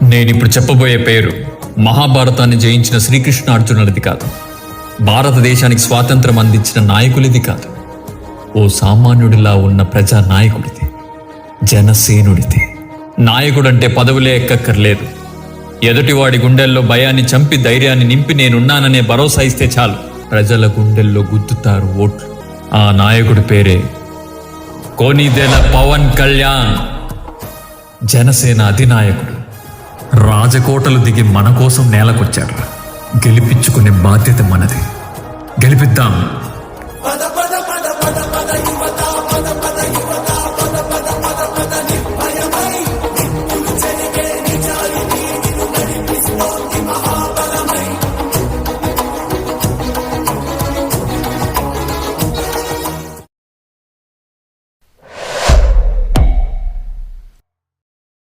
నేనిప్పుడు చెప్పబోయే పేరు మహాభారతాన్ని జయించిన శ్రీకృష్ణ అర్జునుడిది కాదు, భారతదేశానికి స్వాతంత్రం అందించిన నాయకులిది కాదు, ఓ సామాన్యుడిలా ఉన్న ప్రజా నాయకుడిది, జనసేనుడిది. నాయకుడంటే పదవులే ఎక్కక్కర్లేదు. ఎదుటివాడి గుండెల్లో భయాన్ని చంపి ధైర్యాన్ని నింపి నేనున్నాననే భరోసా ఇస్తే చాలు, ప్రజల గుండెల్లో గుద్దుతారు ఓట్లు. ఆ నాయకుడి పేరే కొనిదెల పవన్ కళ్యాణ్. జనసేన అధినాయకుడు రాజకోటలు దిగి మన కోసం నేలకొచ్చారు. గెలిపించుకునే బాధ్యత మనది. గెలిపిద్దాం.